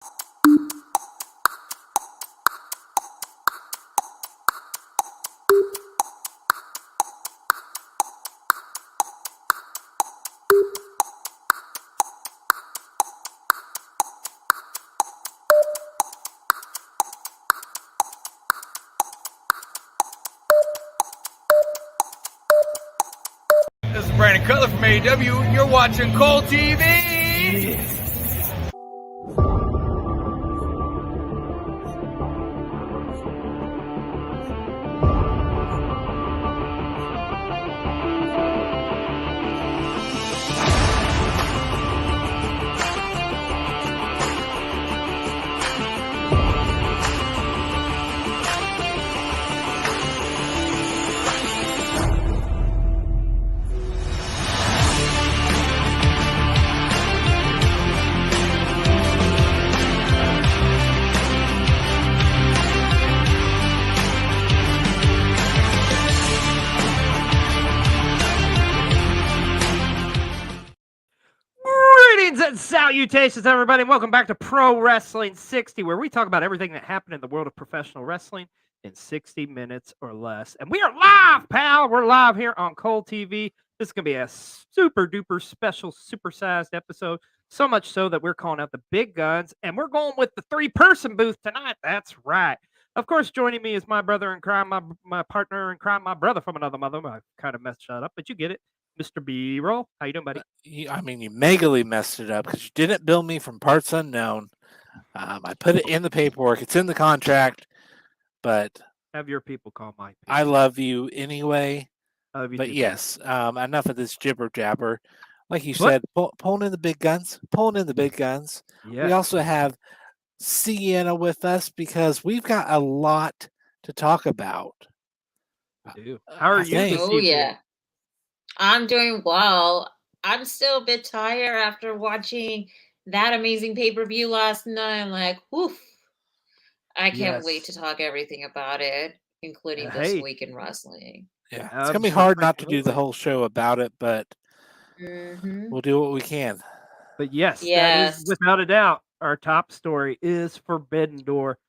This is Brandon Cutler from AEW, and you're watching Cole TV. Greetings and salutations, everybody, and welcome back to Pro Wrestling 60, where we talk about everything that happened in the world of professional wrestling in 60 minutes or less. And we are live, pal. We're live here on Cole TV. This is going to be a super duper special, supersized episode. So much so that we're calling out the big guns, and we're going with the 3-person booth tonight. That's right. Of course, joining me is my brother in crime, my partner in crime, my brother from another mother. I kind of messed that up, but you get it. Mr. B-Roll. How you doing, buddy? You megally messed it up because you didn't bill me from parts unknown. I put it in the paperwork. It's in the contract, but have your people call my people. I love you anyway. Love you but too, yes, enough of this jibber jabber. Like you said, pulling in the big guns. Pulling in the big guns. Yes. We also have Sienna with us because we've got a lot to talk about. We do. How are you this evening? Oh, yeah. I'm doing well. I'm still a bit tired after watching that amazing pay-per-view last night. I'm like, woof. I can't wait to talk everything about it, including this week in wrestling. Yeah, it's going to be hard not to do the whole show about it, but we'll do what we can. But yes, that is without a doubt. Our top story is Forbidden Door.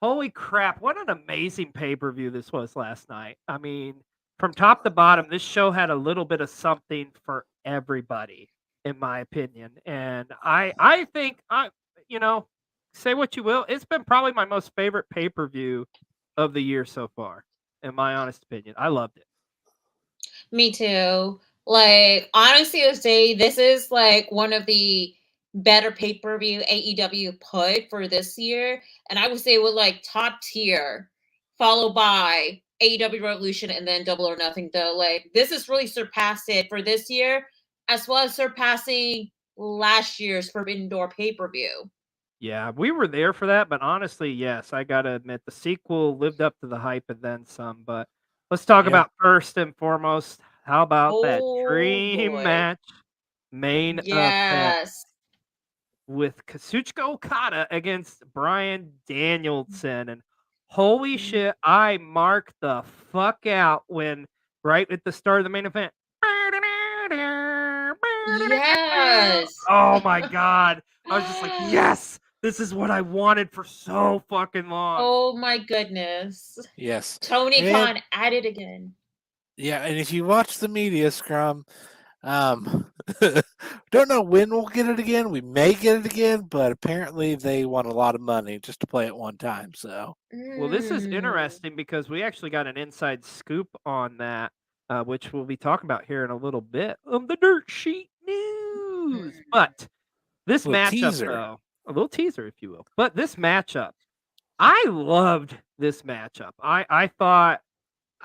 Holy crap, what an amazing pay-per-view this was last night. I mean, from top to bottom, this show had a little bit of something for everybody, in my opinion. And I think, say what you will, it's been probably my most favorite pay-per-view of the year so far, in my honest opinion. I loved it. Me too. Like, honestly, I'd say this is like one of the better pay-per-view AEW put for this year. And I would say with like top tier, followed by AEW Revolution and then Double or Nothing, though. Like, this has really surpassed it for this year, as well as surpassing last year's Forbidden Door pay-per-view. Yeah, we were there for that, but honestly, yes, I gotta admit the sequel lived up to the hype and then some. But let's talk about first and foremost. How about that dream match main event with Kazuchika Okada against Bryan Danielson? And holy shit, I marked the fuck out when right at the start of the main event. Yes. Oh my god. I was just like, yes, this is what I wanted for so fucking long. Oh my goodness. Yes. Tony Khan at it again. Yeah, and if you watch the media scrum, don't know when we'll get it again. We may get it again, but apparently they want a lot of money just to play it one time. So, well, this is interesting because we actually got an inside scoop on that, which we'll be talking about here in a little bit on the Dirt Sheet News. But this matchup, though, a little teaser, if you will. But this matchup, I loved this matchup. I thought.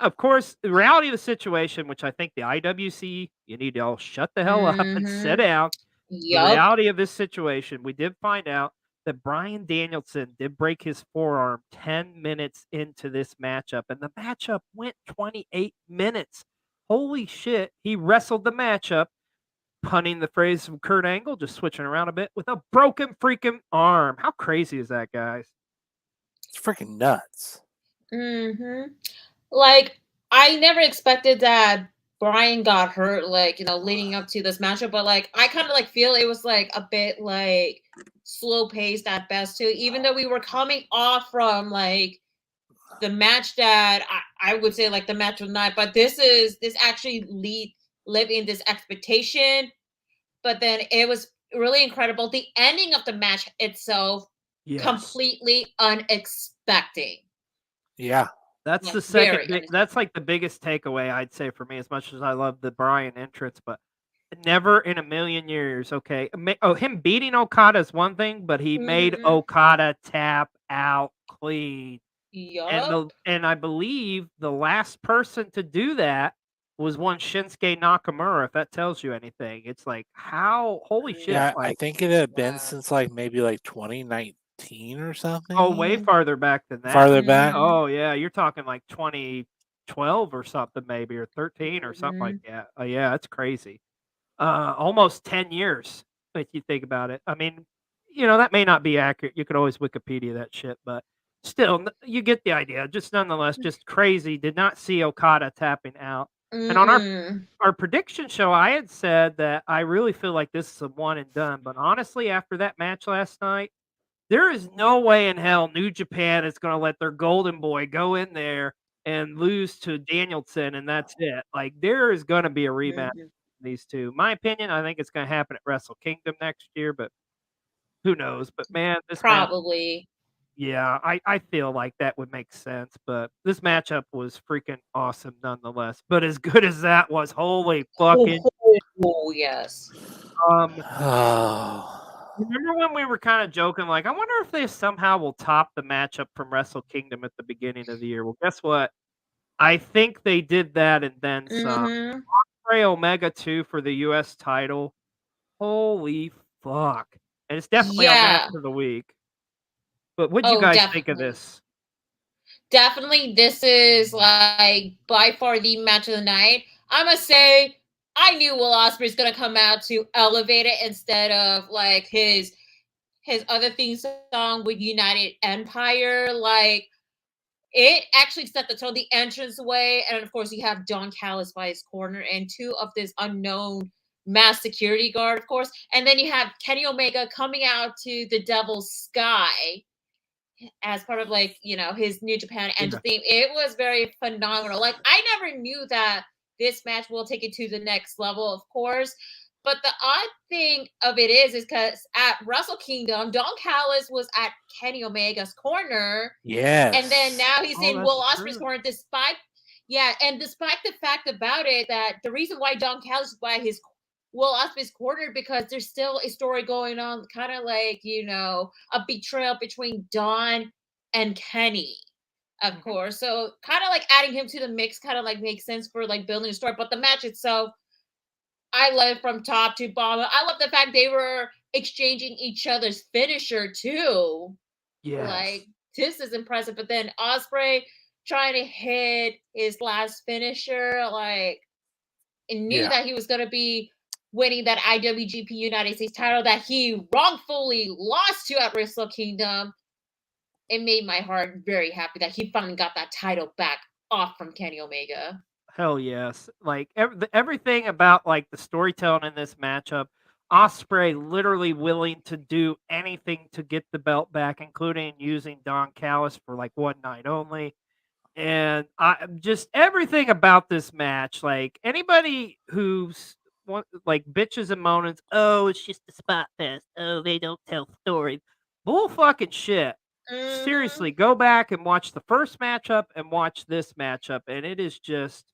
Of course, the reality of the situation, which I think the IWC, you need to all shut the hell up and sit down. Yep. The reality of this situation, we did find out that Bryan Danielson did break his forearm 10 minutes into this matchup, and the matchup went 28 minutes. Holy shit, he wrestled the matchup, punning the phrase from Kurt Angle, just switching around a bit, with a broken freaking arm. How crazy is that, guys? It's freaking nuts. Like, I never expected that Brian got hurt, like, leading up to this matchup, but like I kind of like feel it was like a bit like slow paced at best too, even though we were coming off from like the match that I would say like the match of the night, but this actually live in this expectation, but then it was really incredible. The ending of the match itself, completely unexpected. Yeah. That's the second. That's like the biggest takeaway I'd say for me. As much as I love the Bryan entrance, but never in a million years. Okay, him beating Okada is one thing, but he made Okada tap out clean. Yup. And I believe the last person to do that was one Shinsuke Nakamura. If that tells you anything, it's like how holy shit. Yeah, like, I think it had been since like maybe like 2019 or something. Oh, way farther back than that. Farther back. Oh yeah, you're talking like 2012 or something, maybe, or 13 or something like that. Yeah, it's crazy. Almost 10 years if you think about it. I mean, that may not be accurate. You could always Wikipedia that shit, but still, you get the idea. Just nonetheless, just crazy. Did not see Okada tapping out. And on our prediction show, I had said that I really feel like this is a one and done. But honestly, after that match last night, there is no way in hell New Japan is going to let their golden boy go in there and lose to Danielson, and that's it. Like, there is going to be a rematch between these two. My opinion, I think it's going to happen at Wrestle Kingdom next year, but who knows? But man, this probably. Yeah, I feel like that would make sense, but this matchup was freaking awesome nonetheless. But as good as that was, holy fucking oh yes. Remember when we were kind of joking, like, I wonder if they somehow will top the matchup from Wrestle Kingdom at the beginning of the year. Well, guess what? I think they did that and then some. Ospreay Omega 2 for the US title. Holy fuck. And it's definitely our match of the week. But what'd you guys think of this? Definitely, this is like by far the match of the night. I must say, I knew Will Ospreay's gonna come out to elevate it instead of like his other theme song with United Empire. Like, it actually set the tone, the entrance way, and of course you have Don Callis by his corner and two of this unknown mass security guard, of course, and then you have Kenny Omega coming out to the Devil's Sky as part of like his New Japan entrance theme. It was very phenomenal. Like, I never knew that this match will take it to the next level, of course. But the odd thing of it is because at Wrestle Kingdom, Don Callis was at Kenny Omega's corner. Yes. And then now he's in Will Ospreay's corner, despite the fact about it that the reason why Don Callis is by his Will Ospreay's corner because there's still a story going on, kind of like, a betrayal between Don and Kenny, of course. So kind of like adding him to the mix kind of like makes sense for like building a story. But the match itself, I love it from top to bottom. I love the fact they were exchanging each other's finisher too. Yeah. Like, this is impressive. But then Ospreay trying to hit his last finisher, like, and knew that he was going to be winning that IWGP United States title that he wrongfully lost to at Wrestle Kingdom. It made my heart very happy that he finally got that title back off from Kenny Omega. Hell yes. Like, everything about like the storytelling in this matchup, Ospreay literally willing to do anything to get the belt back, including using Don Callis for like one night only. And just everything about this match, like anybody who's like bitches and moans, oh, it's just a spot fest. Oh, they don't tell stories. Bull fucking shit. Seriously, go back and watch the first matchup and watch this matchup, and it is just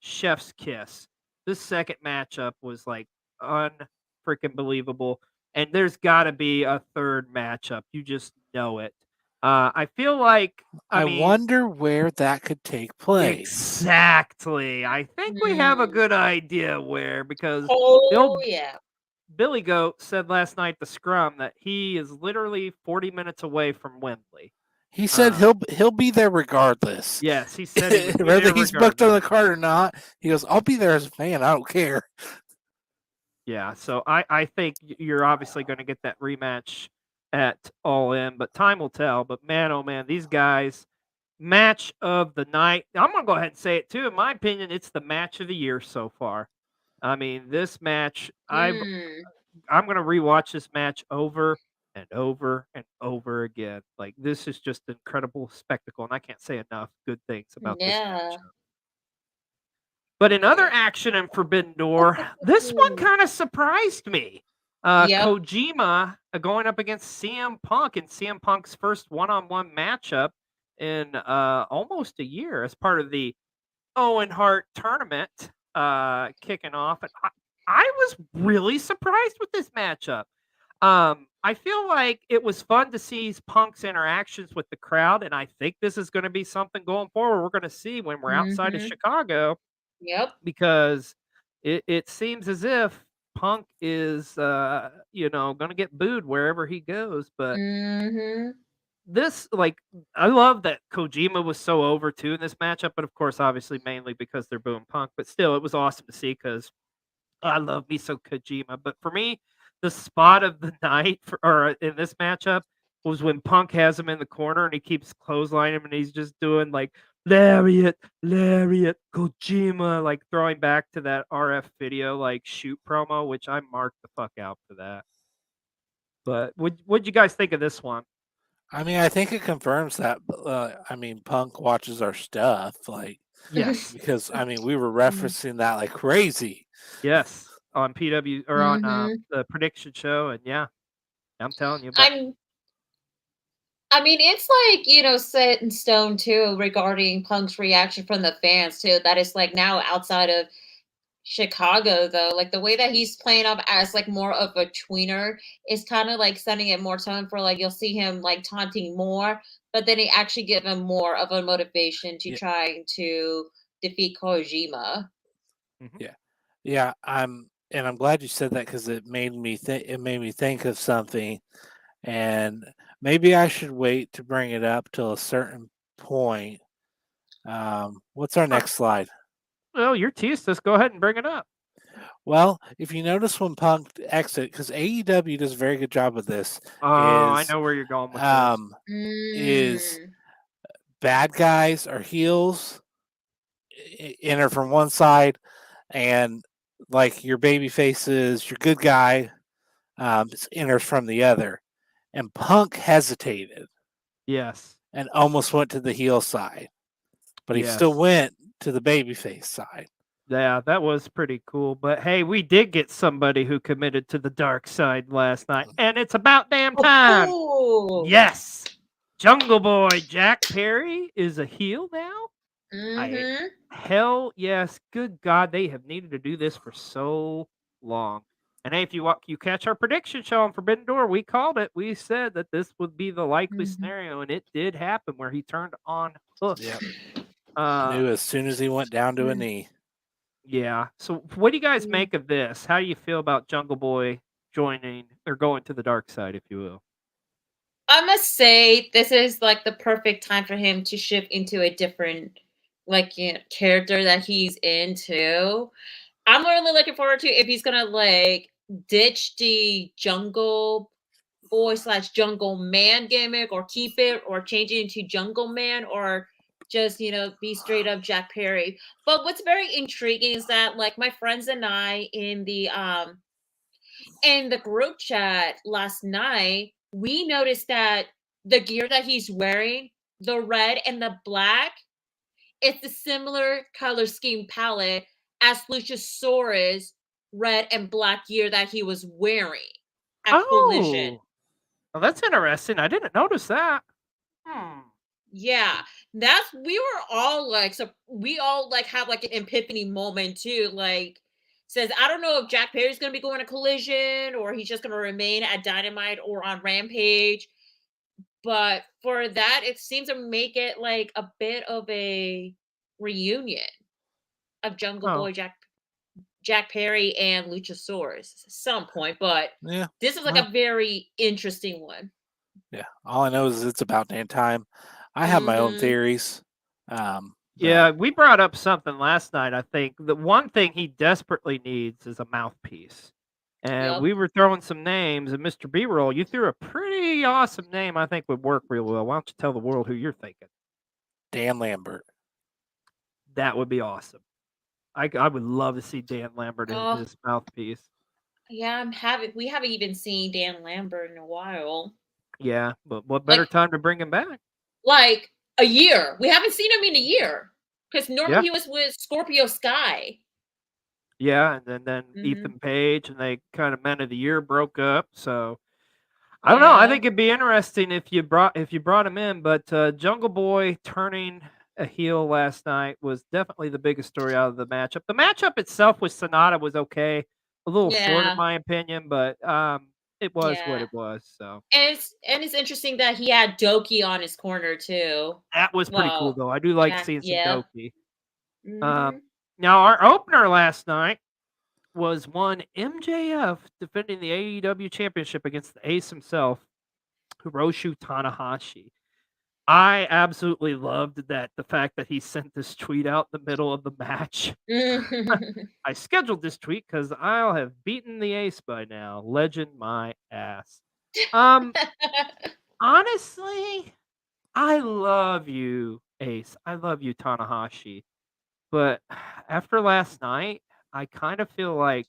chef's kiss. This second matchup was like unfreaking believable, and there's got to be a third matchup. You just know it. I feel like I wonder where that could take place. Exactly. I think we have a good idea where, because Billy Goat said last night at the Scrum that he is literally 40 minutes away from Wembley. He said he'll be there regardless. Yes, he said whether he's booked on the card or not. He goes, I'll be there as a fan. I don't care. Yeah, so I think you're obviously going to get that rematch at All In, but time will tell. But man, oh man, these guys, match of the night. I'm gonna go ahead and say it too. In my opinion, it's the match of the year so far. I mean, this match, I'm gonna rewatch this match over and over and over again. Like this is just an incredible spectacle, and I can't say enough good things about this match. Yeah. But in other action in Forbidden Door, this one kind of surprised me. Yep. Kojima going up against CM Punk in CM Punk's first one-on-one matchup in almost a year as part of the Owen Hart tournament kicking off. And I was really surprised with this matchup. I feel like it was fun to see Punk's interactions with the crowd, and I think this is going to be something going forward we're going to see when we're outside of Chicago. Yep. Because it seems as if Punk is gonna get booed wherever he goes. But this, like, I love that Kojima was so over too in this matchup, but of course, obviously, mainly because they're booing Punk. But still, it was awesome to see because I love me so Kojima. But for me, the spot of the night or in this matchup was when Punk has him in the corner and he keeps clotheslining him and he's just doing like lariat, Kojima, like throwing back to that RF video like shoot promo, which I marked the fuck out for that. But what'd you guys think of this one? I mean, I think it confirms that. Punk watches our stuff, like Yes, because I mean, we were referencing that like crazy. yes, on PW or on the prediction show, and yeah, I'm telling you. But I mean, it's like, set in stone too regarding Punk's reaction from the fans too. That is like now outside of Chicago though, like the way that he's playing up as like more of a tweener is kind of like setting it more tone for like you'll see him like taunting more, but then he actually give him more of a motivation to trying to defeat Kojima. Yeah. I'm glad you said that because it made me think of something, and maybe I should wait to bring it up till a certain point. What's our next slide? Well, you're teased us. Go ahead and bring it up. Well, if you notice when Punk exit, because AEW does a very good job of this. I know where you're going with this. Is bad guys or heels enter from one side, and like your baby faces, your good guy enters from the other. And Punk hesitated. Yes. And almost went to the heel side, but he still went to the babyface side. Yeah, that was pretty cool. But hey, we did get somebody who committed to the dark side last night, and it's about damn time. Oh. Yes, Jungle Boy Jack Perry is a heel now. Hell yes, good God, they have needed to do this for so long. And hey, if you catch our prediction show on Forbidden Door, we called it. We said that this would be the likely scenario, and it did happen where he turned on Hook. Yep. Knew as soon as he went down to a knee. Yeah. So what do you guys make of this? How do you feel about Jungle Boy joining or going to the dark side, if you will? I must say this is like the perfect time for him to shift into a different character that he's into. I'm really looking forward to if he's gonna like ditch the Jungle Boy / Jungle Man gimmick or keep it or change it into Jungle Man or just be straight up Jack Perry. But what's very intriguing is that like my friends and I in the group chat last night, we noticed that the gear that he's wearing, the red and the black, it's a similar color scheme palette as Luchasaurus red and black gear that he was wearing at Collision. Oh, that's interesting. I didn't notice that. Yeah, we were all like, so we all like have like an epiphany moment too. Like, says I don't know if Jack Perry's gonna be going to Collision or he's just gonna remain at Dynamite or on Rampage. But for that, it seems to make it like a bit of a reunion of Jungle Boy Jack Perry and Luchasaurus at some point. But this is like a very interesting one. Yeah, all I know is it's about damn time. I have my own theories. Yeah, we brought up something last night. I think the one thing he desperately needs is a mouthpiece. And we were throwing some names, and Mr. B-Roll, you threw a pretty awesome name I think would work real well. Why don't you tell the world who you're thinking? Dan Lambert. That would be awesome. I would love to see Dan Lambert as his mouthpiece. Yeah, we haven't even seen Dan Lambert in a while. Yeah, but what better time to bring him back? Like a year. We haven't seen him in a year. Because normally he was with Scorpio Sky. Yeah, and then Ethan Page, and they kind of Men of the Year broke up. So I don't know. I think it'd be interesting if you brought him in. But Jungle Boy turning a heel last night was definitely the biggest story out of the matchup. The matchup itself with Sonata was okay, a little short in my opinion, but it was what it was. So and it's interesting that he had Doki on his corner too. That was pretty cool though. I do like seeing some Doki. Now our opener last night was one MJF defending the AEW championship against the ace himself, Hiroshi Tanahashi. I absolutely loved the fact that he sent this tweet out in the middle of the match. I scheduled this tweet because I'll have beaten the ace by now. Legend my ass. Honestly, I love you, Ace. I love you, Tanahashi. But after last night, I kind of feel like,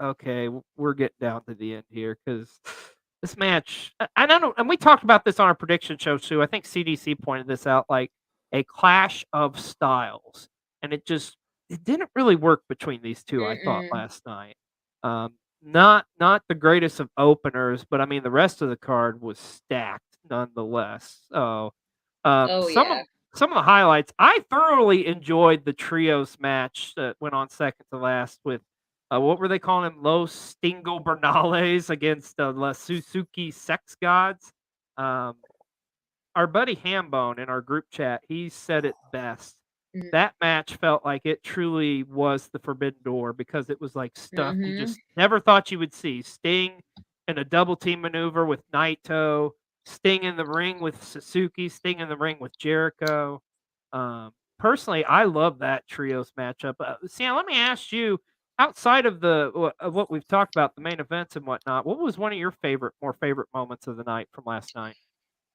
okay, we're getting down to the end here because this match, I don't know, and we talked about this on our prediction show too. I think CDC pointed this out, like a clash of styles, and it didn't really work between these two. I thought last night, not the greatest of openers, but I mean the rest of the card was stacked nonetheless. So, some of the highlights, I thoroughly enjoyed the trios match that went on second to last with, what were they calling him? Los Stingo Bernales against La Suzuki Sex Gods. Our buddy Hambone in our group chat, he said it best. That match felt like it truly was the Forbidden Door because it was like stuff you just never thought you would see. Sting in a double team maneuver with Naito. Sting in the ring with Suzuki, Sting in the ring with Jericho. Personally, I love that trios matchup. Sienna, let me ask you, outside of what we've talked about, the main events and whatnot, what was one of your more favorite moments of the night from last night?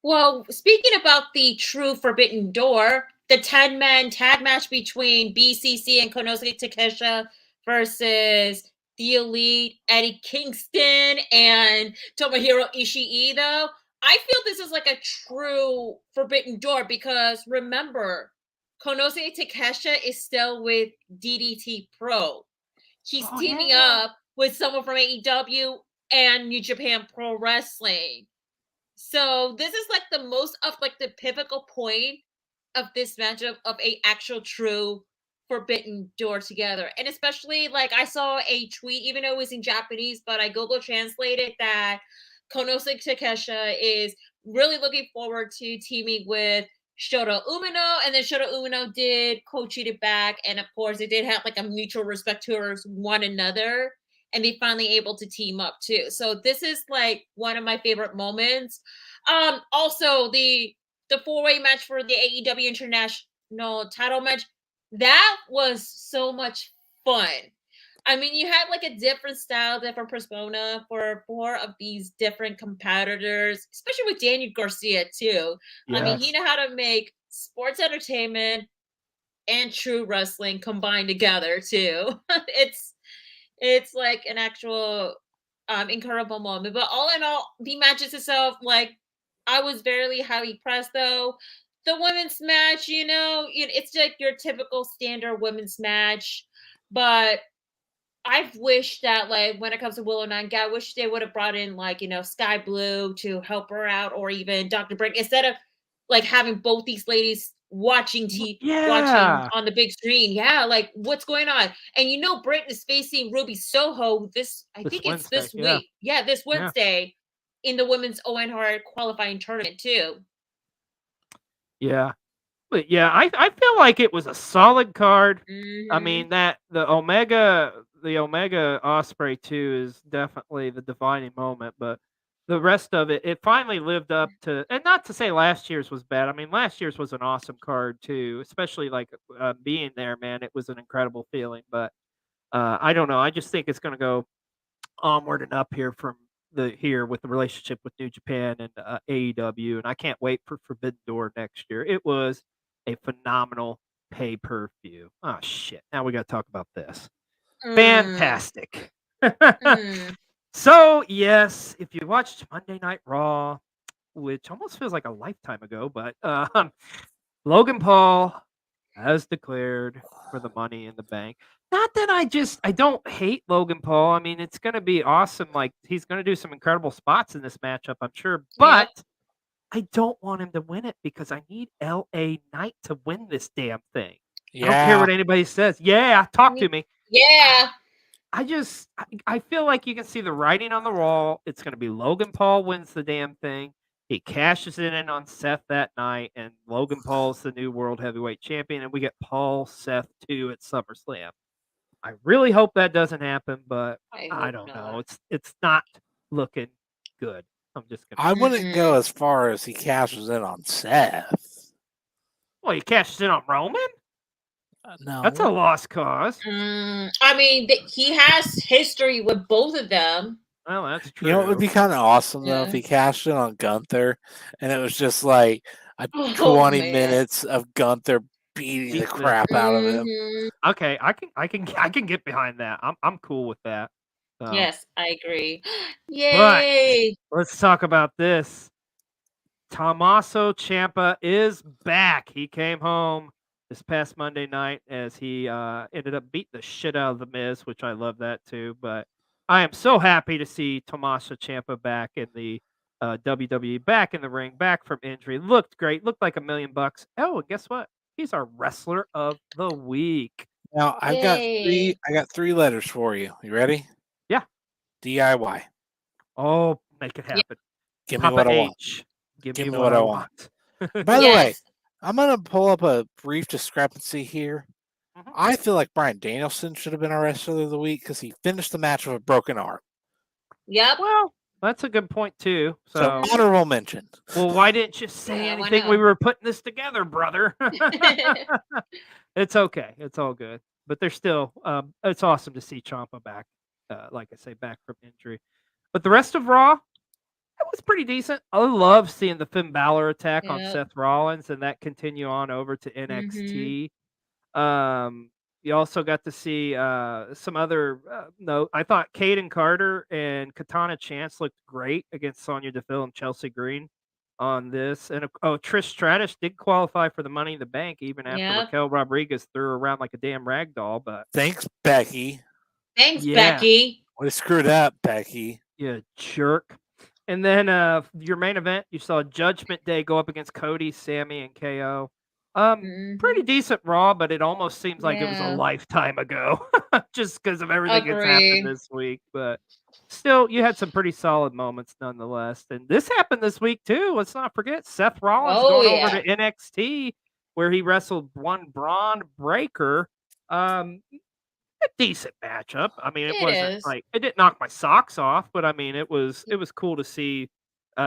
Well, speaking about the true Forbidden Door, the 10-man tag match between BCC and Konosuke Takeshita versus the Elite, Eddie Kingston, and Tomohiro Ishii, though, I feel this is like a true Forbidden Door because remember, Konosuke Takeshita is still with DDT Pro. He's teaming up with someone from AEW and New Japan Pro Wrestling. So this is like the most of like the pivotal point of this matchup of a actual true Forbidden Door together. And especially like I saw a tweet, even though it was in Japanese, but I Google translated that Konosuke Takeshita is really looking forward to teaming with Shota Umino, and then Shota Umino did coach it back, and of course they did have like a mutual respect towards one another, and they finally able to team up too. So this is like one of my favorite moments. Also the four-way match for the AEW International title match, that was so much fun. I mean, you had like a different style, different persona for four of these different competitors, especially with Daniel Garcia too. Yes. I mean, he know how to make sports entertainment and true wrestling combined together too. it's like an actual incredible moment. But all in all, the matches itself, like I was very highly impressed though. The women's match, it's like your typical standard women's match, but I've wished that, like, when it comes to Willow Nightingale, I wish they would have brought in, like, Sky Blue to help her out, or even Dr. Brick, instead of, like, having both these ladies watching on the big screen. Yeah, like, what's going on? And Britt is facing Ruby Soho this week. Yeah, this Wednesday in the women's Owen Hart qualifying tournament, too. Yeah. But yeah, I feel like it was a solid card. I mean the Omega Osprey 2 is definitely the defining moment, but the rest of it finally lived up to, and not to say last year's was bad. I mean, last year's was an awesome card too, especially like being there, man. It was an incredible feeling, but I don't know. I just think it's going to go onward and up here with the relationship with New Japan and AEW, and I can't wait for Forbidden Door next year. It was a phenomenal pay-per-view. Oh shit! Now we got to talk about this. Mm. Fantastic. Mm. So yes, if you watched Monday Night Raw, which almost feels like a lifetime ago, but Logan Paul has declared for the Money in the Bank. Not that I don't hate Logan Paul. I mean, it's going to be awesome. Like he's going to do some incredible spots in this matchup, I'm sure. But I don't want him to win it because I need LA Knight to win this damn thing. I don't care what anybody says. Yeah, talk to me. Yeah. I feel like you can see the writing on the wall. It's going to be Logan Paul wins the damn thing. He cashes it in on Seth that night, and Logan Paul's the new world heavyweight champion, and we get Paul Seth 2 at SummerSlam. I really hope that doesn't happen, but I don't know. It's not looking good. I'm just gonna. I wouldn't go as far as he cashes in on Seth. Well, he cashes in on Roman. No, that's a lost cause. I mean, he has history with both of them. Well, that's true. You know, it would be kind of awesome though if he cashed in on Gunther, and it was just like 20 minutes of Gunther beating the crap out of him. Okay, I can get behind that. I'm cool with that. So. Yes, I agree. Yay! But let's talk about this. Tommaso Ciampa is back. He came home this past Monday night as he ended up beating the shit out of The Miz, which I love that too. But I am so happy to see Tommaso Ciampa back in the WWE, back in the ring, back from injury. Looked great. Looked like $1 million. Oh, and guess what? He's our wrestler of the week. Now I got three letters for you. You ready? Yeah. DIY. Oh, make it happen. Give me what I want. Give me what I want. By the way, I'm going to pull up a brief discrepancy here. Mm-hmm. I feel like Bryan Danielson should have been our wrestler of the week because he finished the match with a broken arm. Yep. Well, that's a good point too. So honorable mention. Well, why didn't you say anything? We were putting this together, brother. It's okay. It's all good. But there's still, it's awesome to see Ciampa back. Like I say, back from injury. But the rest of Raw, it was pretty decent. I love seeing the Finn Balor attack on Seth Rollins and that continue on over to NXT. You also got to see some other I thought Kaden Carter and Katana Chance looked great against Sonya Deville and Chelsea Green on this. And Trish Stratus did qualify for the Money in the Bank even after Raquel Rodriguez threw her around like a damn rag doll. But thanks, Becky. Thanks, Becky. We screwed up, Becky. You jerk. And then your main event, you saw Judgment Day go up against Cody, Sammy, and KO. Pretty decent Raw, but it almost seems like it was a lifetime ago, just because of everything that's happened this week. But still, you had some pretty solid moments nonetheless. And this happened this week too. Let's not forget Seth Rollins going over to NXT, where he wrestled one Braun Breaker. A decent matchup. I mean, it wasn't like it didn't knock my socks off, but I mean, it was cool to see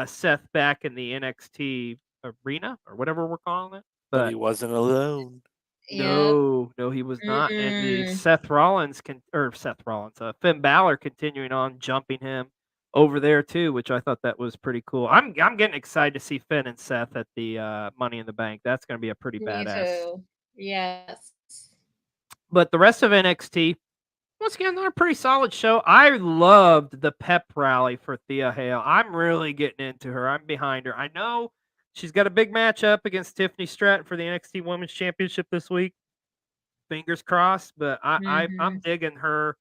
Seth back in the NXT arena or whatever we're calling it. But he wasn't alone. No, he was not. And the Finn Balor continuing on jumping him over there too, which I thought that was pretty cool. I'm getting excited to see Finn and Seth at the Money in the Bank. That's going to be a pretty badass. Me too. Yes. But the rest of NXT, once again, they're a pretty solid show. I loved the pep rally for Thea Hale. I'm really getting into her. I'm behind her. I know she's got a big matchup against Tiffany Stratton for the NXT Women's Championship this week. Fingers crossed, but I'm digging her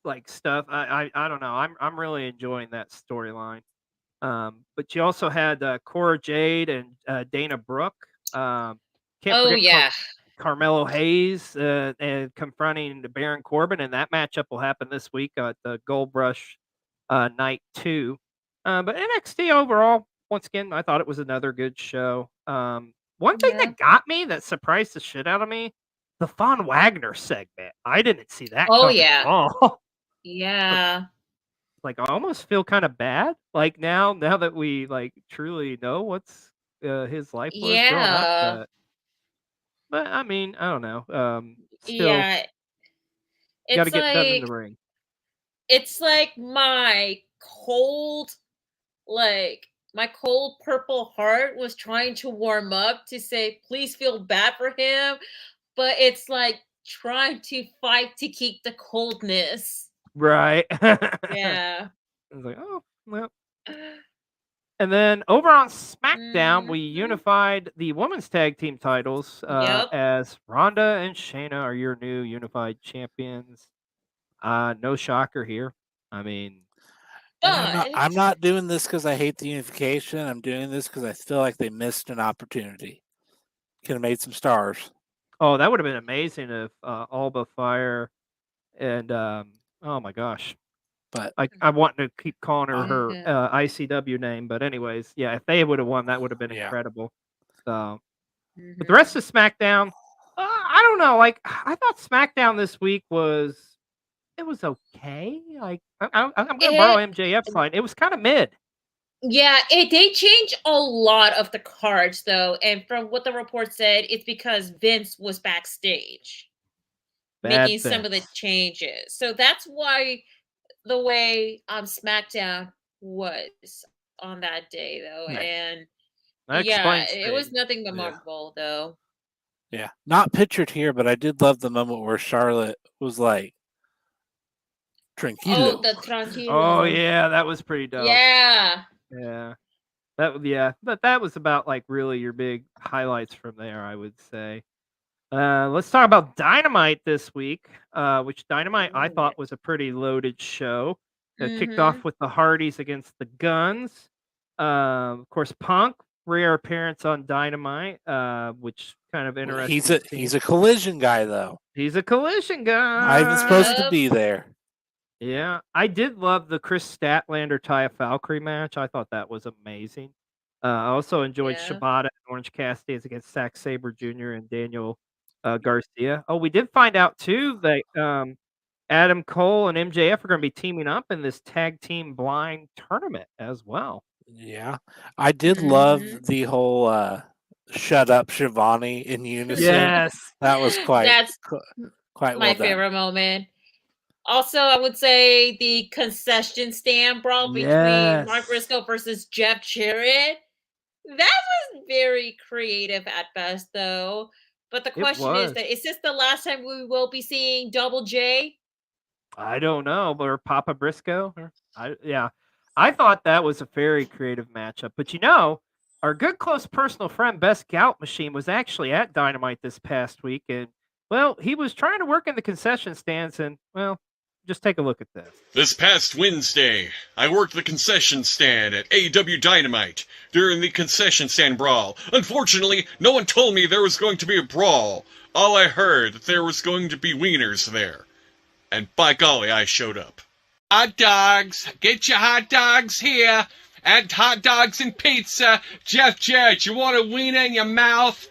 like stuff. I don't know. I'm really enjoying that storyline. But you also had Cora Jade and Dana Brooke. Can't forget Carmelo Hayes and confronting Baron Corbin, and that matchup will happen this week at the Gold Rush Night 2. But NXT overall, once again, I thought it was another good show. One thing that got me, that surprised the shit out of me, the Von Wagner segment. I didn't see that coming at all. Yeah. Like, I almost feel kind of bad. Like, now that we, like, truly know what's his life was growing up. But I mean, I don't know. Still, it's got to get done in the ring. It's like my cold, like my cold purple heart was trying to warm up to say, please feel bad for him. But it's like trying to fight to keep the coldness. Right. Yeah. I was like, oh, well. And then over on SmackDown, we unified the women's tag team titles as Ronda and Shayna are your new unified champions. No shocker here. I mean, I'm not doing this because I hate the unification. I'm doing this because I feel like they missed an opportunity. Could have made some stars. Oh, that would have been amazing if Alba Fire and oh my gosh. But I want to keep calling her ICW name, but anyways, yeah, if they would have won, that would have been incredible. So, but the rest of SmackDown, I don't know. Like, I thought SmackDown this week was okay. Like, I'm going to borrow MJF's line. It was kind of mid. Yeah, they changed a lot of the cards though, and from what the report said, it's because Vince was backstage making some of the changes. So that's why the way SmackDown was on that day though, and it was nothing memorable though. Yeah, not pictured here, but I did love the moment where Charlotte was like, "Tranquilo." Oh, the tranquilo. Oh yeah, that was pretty dope. Yeah. But that was about like really your big highlights from there, I would say. Let's talk about Dynamite this week, which Dynamite I thought was a pretty loaded show. It kicked off with the Hardys against the Guns. Of course, Punk, rare appearance on Dynamite, which kind of interesting. He's a collision guy, though. He's a collision guy. Not even supposed to be there. Yeah, I did love the Chris Statlander Taya Valkyrie match. I thought that was amazing. I also enjoyed Shibata and Orange Cassidy against Zack Sabre Jr. and Daniel Garcia. Oh, we did find out too that Adam Cole and MJF are going to be teaming up in this tag team blind tournament as well. Yeah, I did love the whole "Shut Up, Shivani" in unison. Yes, that was quite my favorite moment. Also, I would say the concession stand brawl between Mark Briscoe versus Jeff Jarrett. That was very creative at best, though. But the question is this the last time we will be seeing Double J? I don't know, or Papa Briscoe. I thought that was a very creative matchup. But our good close personal friend Best Gout Machine was actually at Dynamite this past week, and well, he was trying to work in the concession stands, and well, just take a look at this. This past Wednesday, I worked the concession stand at AEW Dynamite during the concession stand brawl. Unfortunately, no one told me there was going to be a brawl. All I heard that there was going to be wieners there. And by golly, I showed up. Hot dogs! Get your hot dogs here! And hot dogs and pizza! Jeff Jarrett, you want a wiener in your mouth?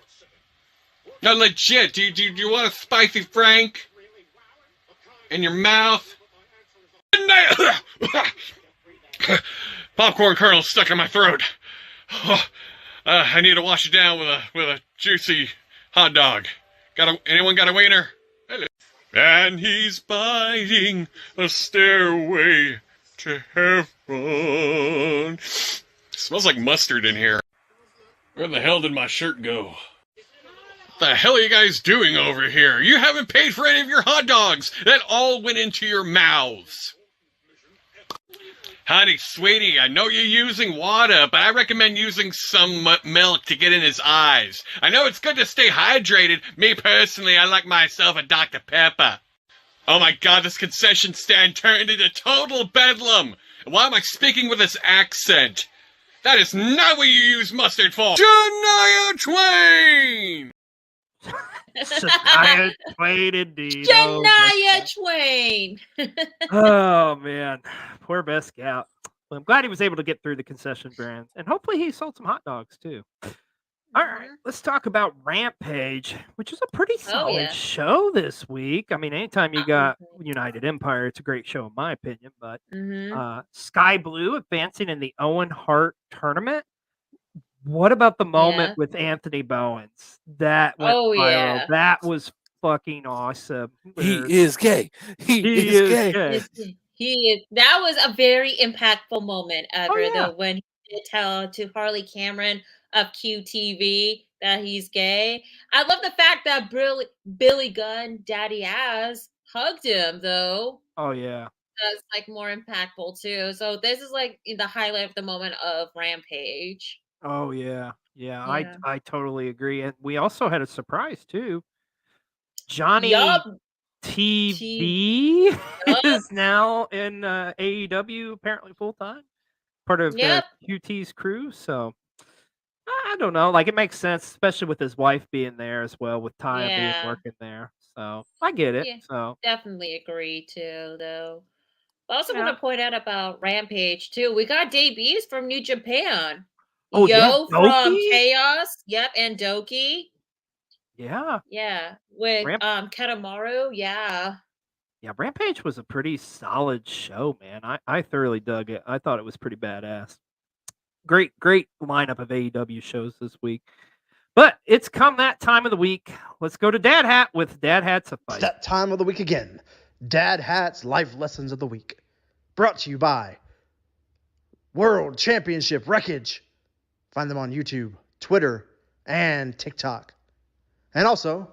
No, legit, do you want a spicy Frank? In your mouth? Popcorn kernel stuck in my throat. I need to wash it down with a juicy hot dog. Anyone got a wiener? And he's biting a stairway to heaven. Smells like mustard in here. Where the hell did my shirt go? What the hell are you guys doing over here? You haven't paid for any of your hot dogs. That all went into your mouths. Honey, sweetie, I know you're using water, but I recommend using some milk to get in his eyes. I know it's good to stay hydrated. Me personally, I like myself a Dr. Pepper. Oh my god, this concession stand turned into total bedlam. Why am I speaking with this accent? That is not what you use mustard for. Shania Twain! Shania Twain indeed. Shania Twain. Oh man, poor Best Gout. Well, I'm glad he was able to get through the concession brands, and hopefully he sold some hot dogs too. All right, let's talk about Rampage, which is a pretty solid show this week. I mean, anytime you got United Empire, it's a great show in my opinion. But Sky Blue advancing in the Owen Hart tournament. What about the moment with Anthony Bowens? That went viral. Yeah. That was fucking awesome. He is gay. He is gay. He is. That was a very impactful moment ever, though, when he to Harley Cameron of QTV that he's gay. I love the fact that Billy Gunn, Daddy Ass, hugged him though. Oh yeah. That's like more impactful too. So this is like the highlight of the moment of Rampage. Oh yeah. Yeah, Yeah. I totally agree. And we also had a surprise too. Johnny Yup. TV Yup. is now in AEW apparently full time, part of Yep. QT's crew. So I don't know, like it makes sense, especially with his wife being there as well, with Taya being Yeah. working there. So I get it. Yeah. So Definitely agree too, though. I also want yeah. to point out about Rampage too. We got debuts from New Japan. Oh yeah, Yo from Doki? Chaos. Yep, and Doki. Yeah. Yeah. With Ramp Kanemaru. Yeah. yeah, Rampage was a pretty solid show, man. I thoroughly dug it. I thought it was pretty badass. Great lineup of AEW shows this week. But it's come that time of the week. Let's go to Dad Hat with Dad Hat Suffice. It's that time of the week again. Dad Hat's Life Lessons of the Week. Brought to you by World Championship Wreckage. Find them on YouTube, Twitter, and TikTok. And also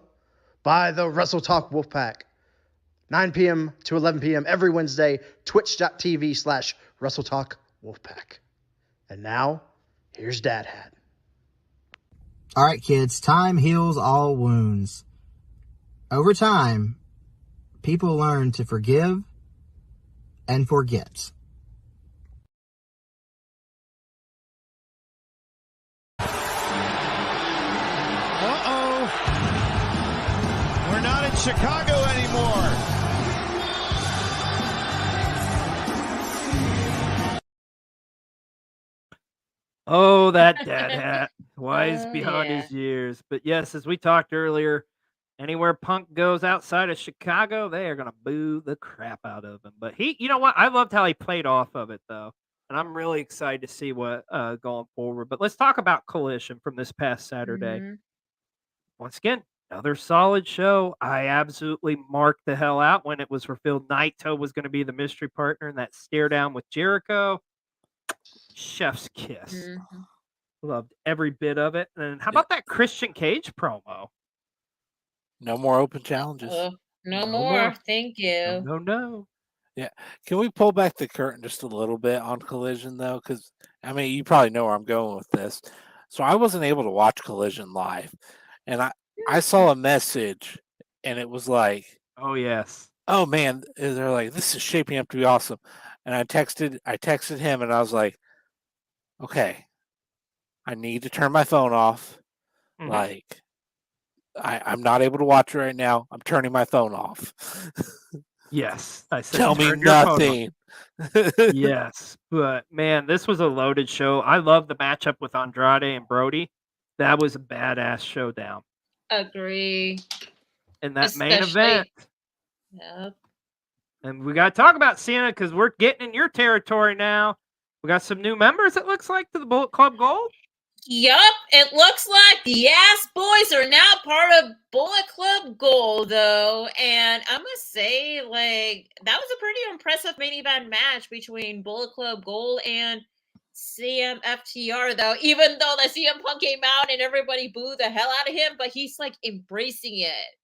by the Wrestle Talk Wolfpack. 9 p.m. to 11 p.m. every Wednesday, twitch.tv/Wrestle Talk Wolfpack. And now, here's Dad Hat. All right, kids, time heals all wounds. Over time, people learn to forgive and forget. Uh-oh. We're not in Chicago anymore. Oh, that Dad Hat. Wise beyond yeah. his years. But yes, as we talked earlier, anywhere Punk goes outside of Chicago, they are going to boo the crap out of him. But you know what? I loved how he played off of it, though. And I'm really excited to see what going forward. But let's talk about Collision from this past Saturday. Mhm. Once again, another solid show. I absolutely marked the hell out when it was revealed Naito was going to be the mystery partner in that stare down with Jericho. Chef's kiss. Mhm. Loved every bit of it. And how about that Christian Cage promo? No more open challenges. No more. Thank you. No. Yeah. Can we pull back the curtain just a little bit on Collision, though? Because, I mean, you probably know where I'm going with this. So I wasn't able to watch Collision live. And I saw a message, and it was like, oh, yes. Oh, man. They're like, this is shaping up to be awesome. And I texted him, and I was like, okay, I need to turn my phone off. Mhm. Like, I'm not able to watch it right now. I'm turning my phone off. Yes. I said, Tell me "Turn your phone off." nothing. Yes. But, man, this was a loaded show. I love the matchup with Andrade and Brody. That was a badass showdown. Agree. In that main event. Yep. And we got to talk about Sienna because we're getting in your territory now. We got some new members, it looks like, to the Bullet Club Gold. Yup, it looks like the Ass Boys are now part of Bullet Club Gold, though. And I'm going to say, like, that was a pretty impressive main event match between Bullet Club Gold and CMFTR, though. Even though the CM Punk came out and everybody booed the hell out of him, but he's, like, embracing it,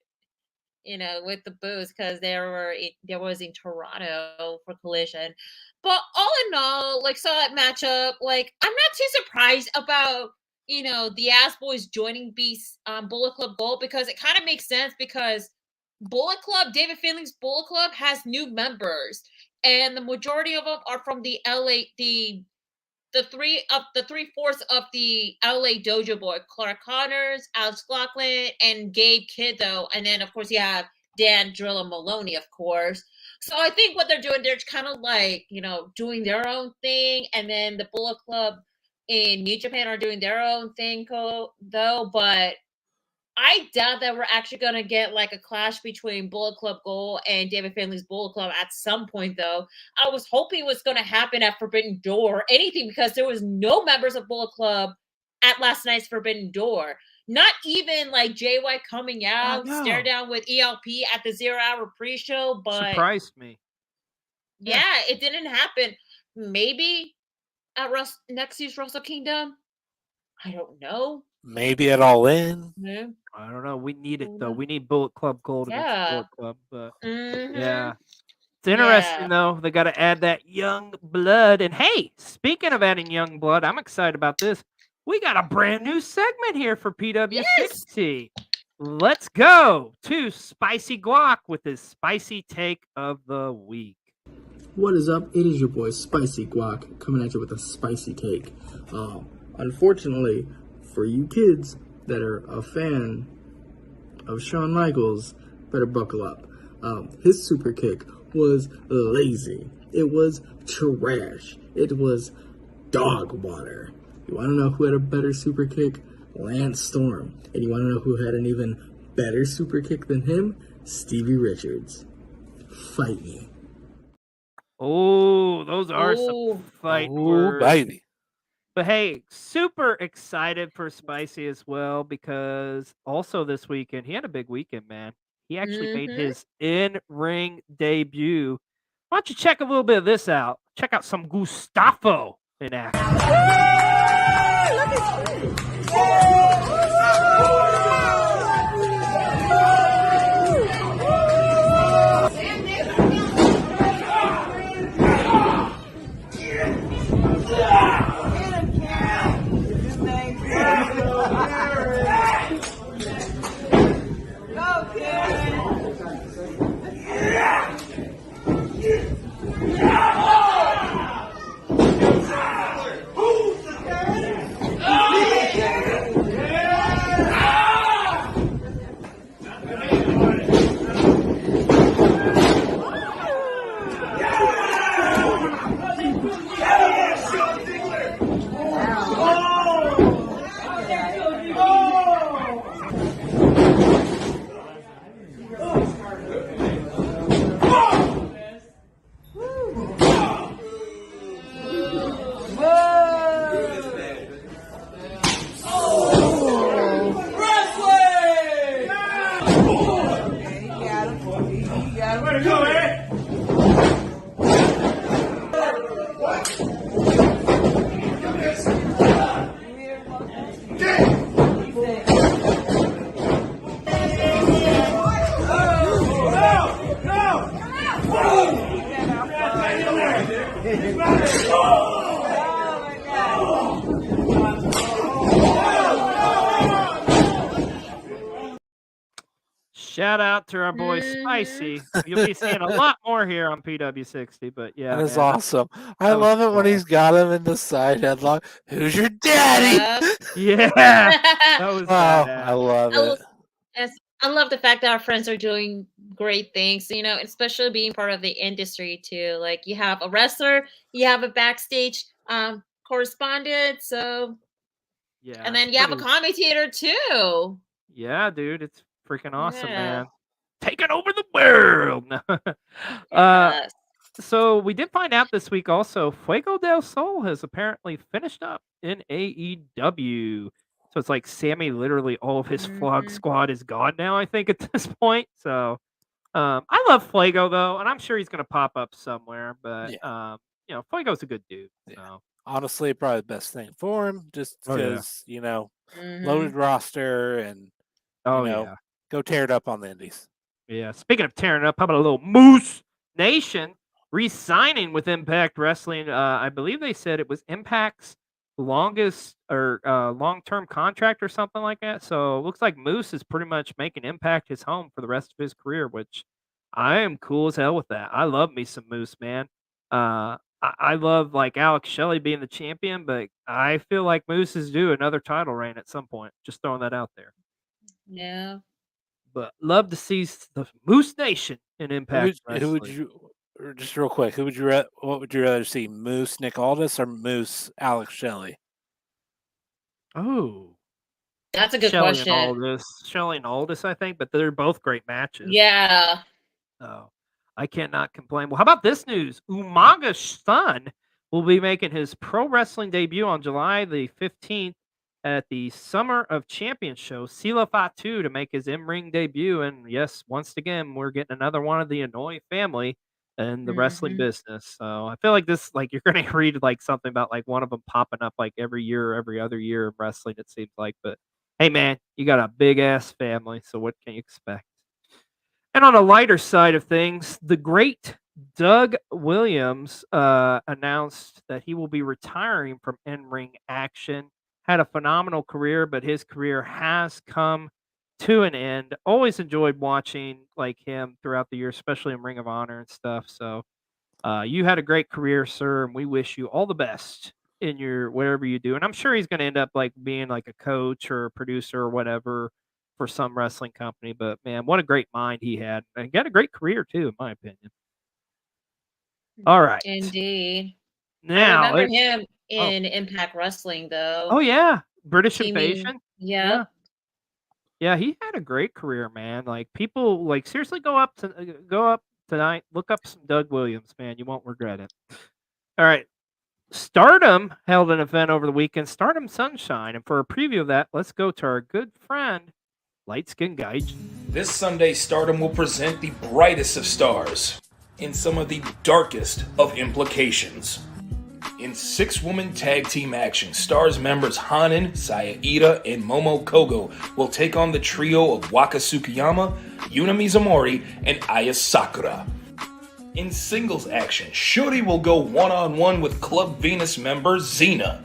you know, with the boos because there was in Toronto for Collision. But all in all, like, saw that matchup. Like, I'm not too surprised about, you know, the Ass Boys joining Bullet Club Gold because it kind of makes sense because Bullet Club, David Finley's Bullet Club has new members, and the majority of them are from the LA, the 3/4 of the LA Dojo Boy, Clark Connors, Alex Laughlin, and Gabe Kiddo. And then, of course, you have Dan Drilla Maloney, of course. So I think what they're doing, they're kind of like, you know, doing their own thing. And then the Bullet Club in New Japan are doing their own thing, though. But I doubt that we're actually going to get like a clash between Bullet Club Gold and David Finley's Bullet Club at some point, though. I was hoping it was going to happen at Forbidden Door or anything because there was no members of Bullet Club at last night's Forbidden Door. Not even like JY coming out, stare down with ELP at the 0 hour pre-show, but surprised me. Yeah, it didn't happen. Maybe at next year's Wrestle Kingdom? I don't know. Maybe at All In. Yeah. I don't know. We need it though. We need Bullet Club Gold against Bullet Club, but yeah. It's interesting though. They got to add that young blood. And hey, speaking of adding young blood, I'm excited about this. We got a brand new segment here for PW60. Let's go to Spicy Guac with his spicy take of the week. What is up? It is your boy Spicy Guac coming at you with a spicy take. Unfortunately, for you kids that are a fan of Shawn Michaels, better buckle up. His super kick was lazy. It was trash. It was dog water. You want to know who had a better super kick? Lance Storm. And you want to know who had an even better super kick than him? Stevie Richards. Fight me. Oh, those are some fight words. Baby. But hey, super excited for Spicy as well, because also this weekend, he had a big weekend, man. He actually made his in-ring debut. Why don't you check a little bit of this out? Check out some Gustavo in action. Shout out to our boy Spicy. You'll be seeing a lot more here on PW60, but yeah. That is awesome. I love it when he's got him in the side headlock. Who's your daddy? Yeah. That was I love it. Yes, I love the fact that our friends are doing great things, you know, especially being part of the industry too. Like you have a wrestler, you have a backstage correspondent, so yeah. And then you have a commentator too. Yeah, dude, it's freaking awesome, man. Taking over the world. So we did find out this week also, Fuego del Sol has apparently finished up in AEW. So it's like Sammy, literally all of his Flog squad is gone now, I think, at this point. So I love Fuego, though, and I'm sure he's going to pop up somewhere. But, you know, Fuego's a good dude. So. Honestly, probably the best thing for him, just because, you know, loaded roster and, you know, go tear it up on the indies. Yeah, speaking of tearing up, how about a little Moose Nation re-signing with Impact Wrestling? I believe they said it was Impact's longest or long-term contract or something like that. So it looks like Moose is pretty much making Impact his home for the rest of his career, which I am cool as hell with that. I love me some Moose, man. I love like Alex Shelley being the champion, but I feel like Moose is due another title reign at some point. Just throwing that out there. Yeah. But love to see the Moose Nation in Impact Wrestling. Who would you, just real quick, what would you rather see, Moose Nick Aldis or Moose Alex Shelley? Oh, that's a good question. Shelley and Aldis, I think, but they're both great matches. Yeah. So I cannot complain. Well, how about this news? Umaga's son will be making his pro wrestling debut on July the 15th at the Summer of Champions show, Sila Fatu, to make his in-ring debut. And yes, once again, we're getting another one of the Inouye family. in the wrestling business. So I feel like this, like you're going to read like something about like one of them popping up like every year or every other year in wrestling, it seems like. But hey, man, you got a big ass family. So what can you expect? And on a lighter side of things, the great Doug Williams announced that he will be retiring from in-ring action. Had a phenomenal career, but his career has come to an end. Always enjoyed watching like him throughout the year, especially in Ring of Honor and stuff. So you had a great career, sir, and we wish you all the best in your whatever you do. And I'm sure he's going to end up like being like a coach or a producer or whatever for some wrestling company. But man, what a great mind he had. And he got a great career too, in my opinion. All right. Indeed. Now I remember him in Impact Wrestling though. Oh yeah. British Invasion. Yeah. Yeah, he had a great career, man. Like people like seriously go up tonight, look up some Doug Williams, man. You won't regret it. All right. Stardom held an event over the weekend, Stardom Sunshine. And for a preview of that, let's go to our good friend, Light Skin Gaijin. This Sunday, Stardom will present the brightest of stars in some of the darkest of implications. In 6-woman tag team action, Stars members Hanan, Saya Ida, and Momo Kogo will take on the trio of Waka Tsukiyama, Yuna Mizumori, and Aya Sakura. In singles action, Shuri will go one-on-one with Club Venus member Xena.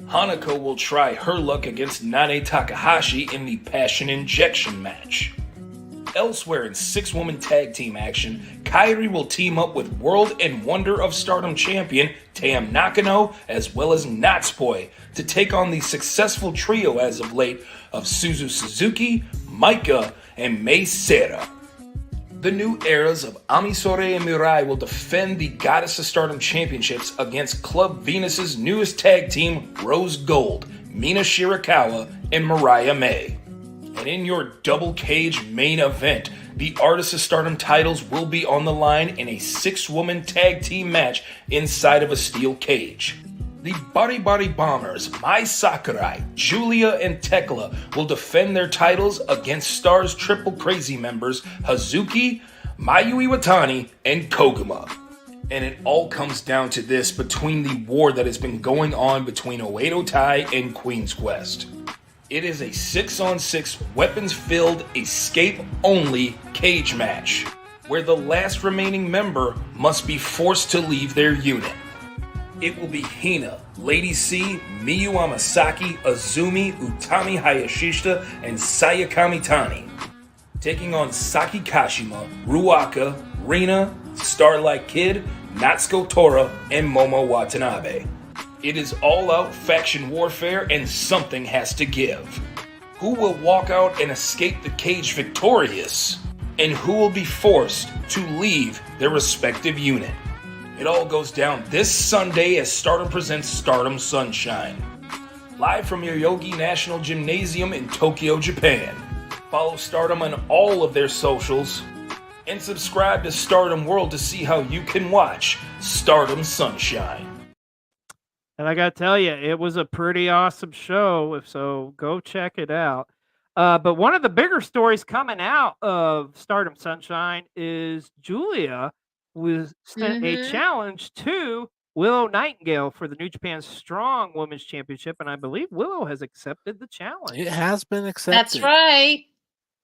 Hanako will try her luck against Nane Takahashi in the Passion Injection match. Elsewhere in 6-woman tag team action, Kairi will team up with World and Wonder of Stardom champion Tam Nakano as well as Natsupoi to take on the successful trio as of late of Suzu Suzuki, Maika, and Mei Seira. The new eras of Amisore and Mirai will defend the Goddess of Stardom championships against Club Venus's newest tag team, Rose Gold, Mina Shirakawa, and Mariah May. And in your double cage main event, the Artists of Stardom titles will be on the line in a 6-woman tag team match inside of a steel cage. The Body Bombers, Mai Sakurai, Julia, and Tekla will defend their titles against Stars Triple Crazy members Hazuki, Mayu Iwatani, and Koguma. And it all comes down to this between the war that has been going on between Oedo Tai and Queen's Quest. It is a 6-on-6 weapons-filled, escape-only cage match, where the last remaining member must be forced to leave their unit. It will be Hina, Lady C, Miyu Amasaki, Azumi, Utami Hayashishita, and Saya Kamitani, taking on Saki Kashima, Ruaka, Rina, Starlight Kid, Natsuko Tora, and Momo Watanabe. It is all-out faction warfare and something has to give. Who will walk out and escape the cage victorious? And who will be forced to leave their respective unit? It all goes down this Sunday as Stardom presents Stardom Sunshine. Live from Yoyogi National Gymnasium in Tokyo, Japan. Follow Stardom on all of their socials. And subscribe to Stardom World to see how you can watch Stardom Sunshine. And I got to tell you, it was a pretty awesome show. So go check it out. But one of the bigger stories coming out of Stardom Sunshine is Julia was sent a challenge to Willow Nightingale for the New Japan Strong Women's Championship. And I believe Willow has accepted the challenge. It has been accepted. That's right.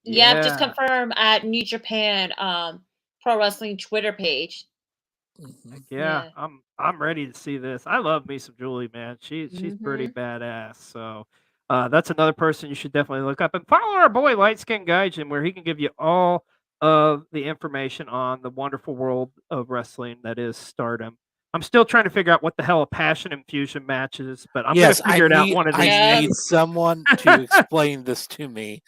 Yeah, just confirmed at New Japan Pro Wrestling Twitter page. Yeah, I'm ready to see this. I love me some Julie, man. She's pretty badass. So that's another person you should definitely look up and follow our boy Light Skin Gaijin, where he can give you all of the information on the wonderful world of wrestling that is Stardom. I'm still trying to figure out what the hell a Passion Infusion match is, but I'm gonna figure it out one of these I need someone to explain this to me.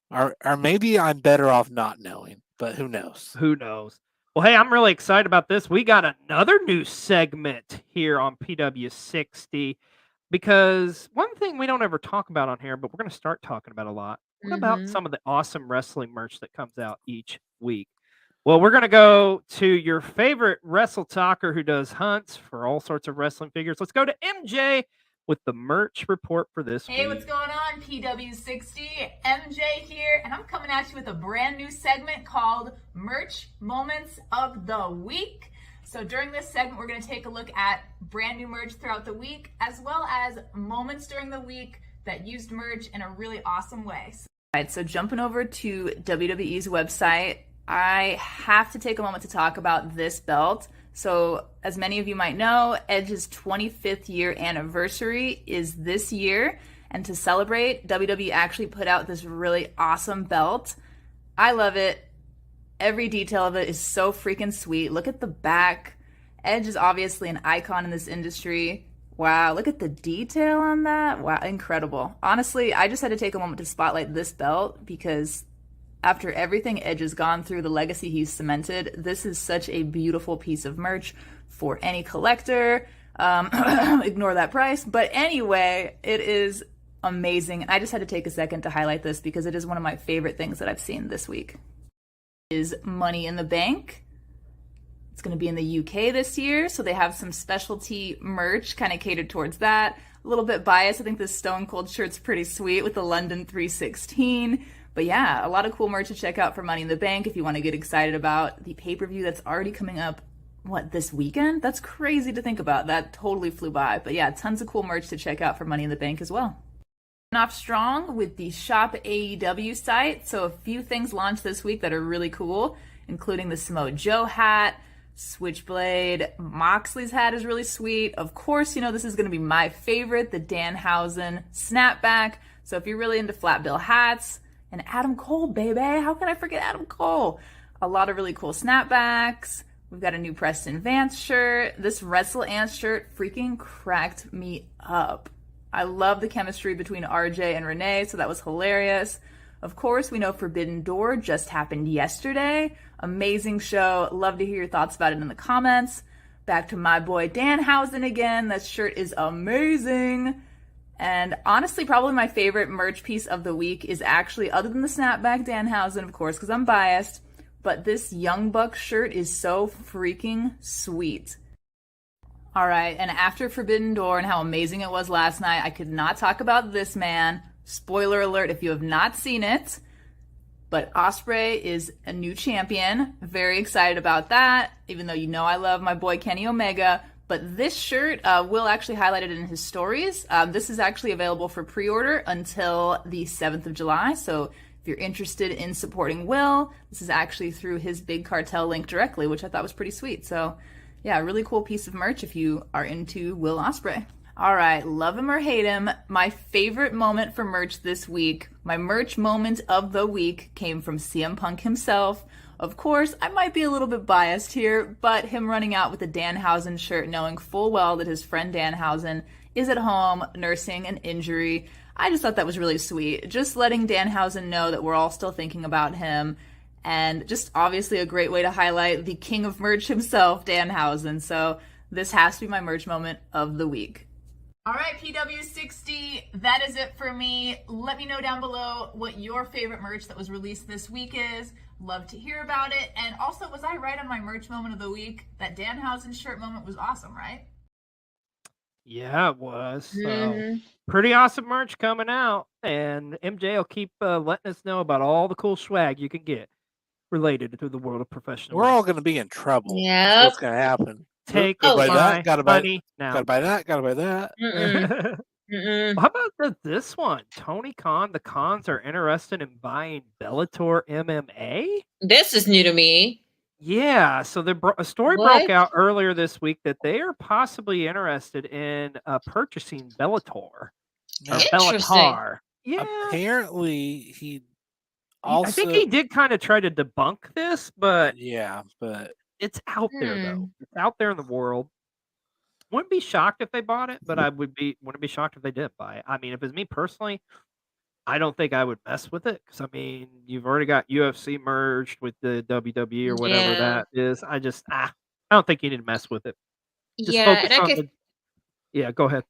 Or maybe I'm better off not knowing, but who knows? Who knows? Well, hey, I'm really excited about this. We got another new segment here on PW60 because one thing we don't ever talk about on here, but we're going to start talking about a lot. What about some of the awesome wrestling merch that comes out each week? Well, we're going to go to your favorite Wrestle Talker who does hunts for all sorts of wrestling figures. Let's go to MJ with the merch report for this week. Hey, what's going on? PW60, MJ here, and I'm coming at you with a brand new segment called Merch Moments of the Week. So during this segment, we're going to take a look at brand new merch throughout the week, as well as moments during the week that used merch in a really awesome way. All right, so jumping over to WWE's website, I have to take a moment to talk about this belt. So as many of you might know, Edge's 25th year anniversary is this year. And to celebrate, WWE actually put out this really awesome belt. I love it. Every detail of it is so freaking sweet. Look at the back. Edge is obviously an icon in this industry. Wow, look at the detail on that. Wow, incredible. Honestly, I just had to take a moment to spotlight this belt because after everything Edge has gone through, the legacy he's cemented, this is such a beautiful piece of merch for any collector. Ignore that price. But anyway, it is amazing. I just had to take a second to highlight this because it is one of my favorite things that I've seen this week. Is Money in the Bank. It's going to be in the UK this year, so they have some specialty merch kind of catered towards that. A little bit biased. I think this Stone Cold shirt's pretty sweet with the London 316. But yeah, a lot of cool merch to check out for Money in the Bank if you want to get excited about the pay-per-view that's already coming up, this weekend? That's crazy to think about. That totally flew by. But yeah, tons of cool merch to check out for Money in the Bank as well. Off strong with the Shop AEW site. So a few things launched this week that are really cool, including the Samoa Joe hat, Switchblade, Moxley's hat is really sweet. Of course, this is going to be my favorite, the Danhausen snapback. So if you're really into flat bill hats, and Adam Cole, baby. How can I forget Adam Cole? A lot of really cool snapbacks. We've got a new Preston Vance shirt. This Wrestle Ants shirt freaking cracked me up. I love the chemistry between RJ and Renee, so that was hilarious. Of course, we know Forbidden Door just happened yesterday. Amazing show. Love to hear your thoughts about it in the comments. Back to my boy Danhausen again. That shirt is amazing. And honestly, probably my favorite merch piece of the week is actually, other than the snapback Danhausen, of course, because I'm biased, but this Young Bucks shirt is so freaking sweet. All right, and after Forbidden Door and how amazing it was last night, I could not talk about this man. Spoiler alert if you have not seen it. But Ospreay is a new champion. Very excited about that, even though I love my boy Kenny Omega. But this shirt, Will actually highlighted in his stories. This is actually available for pre-order until the 7th of July. So if you're interested in supporting Will, this is actually through his Big Cartel link directly, which I thought was pretty sweet. So yeah, a really cool piece of merch if you are into Will Ospreay. All right, love him or hate him, my favorite moment for merch this week, my merch moment of the week came from CM Punk himself. Of course, I might be a little bit biased here, but him running out with a Danhausen shirt knowing full well that his friend Danhausen is at home nursing an injury. I just thought that was really sweet. Just letting Danhausen know that we're all still thinking about him. And just obviously a great way to highlight the king of merch himself, Danhausen. So this has to be my merch moment of the week. All right, PW60, that is it for me. Let me know down below what your favorite merch that was released this week is. Love to hear about it. And also, was I right on my merch moment of the week? That Danhausen shirt moment was awesome, right? Yeah, it was. So pretty awesome merch coming out. And MJ will keep letting us know about all the cool swag you can get related to the world of professional We're all wrestling. going to be in trouble. Yeah. What's going to happen? Take gotta buy that, gotta buy money now. Gotta buy that, gotta buy that. How about this one? Tony Khan, the Khans are interested in buying Bellator MMA? This is new to me. Yeah, so a story broke out earlier this week that they are possibly interested in purchasing Bellator. Or Bellator. Yeah. Apparently, he also... I think he did kind of try to debunk this, but... Yeah, but... It's out there, though. It's out there in the world. Wouldn't be shocked if they bought it, but wouldn't be shocked if they didn't buy it. I mean, if it's me personally, I don't think I would mess with it because I mean, you've already got UFC merged with the WWE or whatever that is. I don't think you need to mess with it. Just focus on yeah, go ahead.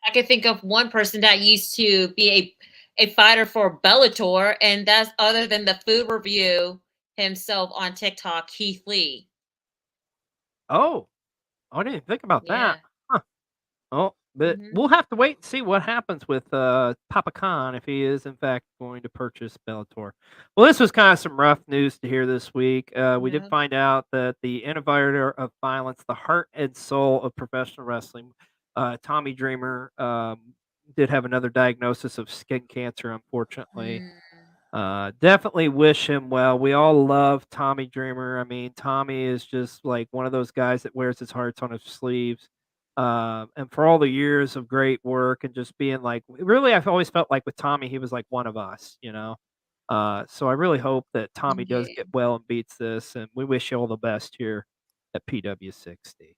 I could think of one person that used to be a fighter for Bellator, and that's other than the food review himself on TikTok, Keith Lee. Oh, I didn't think about that. Huh. Oh, But we'll have to wait and see what happens with Papa Khan if he is in fact going to purchase Bellator. Well, this was kind of some rough news to hear this week. We did find out that the innovator of violence, the heart and soul of professional wrestling, Tommy Dreamer, did have another diagnosis of skin cancer, unfortunately. Definitely wish him well. We all love Tommy Dreamer. I mean, Tommy is just like one of those guys that wears his hearts on his sleeves. And for all the years of great work and just being like, really, I've always felt like with Tommy, he was like one of us, you know? So I really hope that Tommy does get well and beats this. And we wish you all the best here at PW60.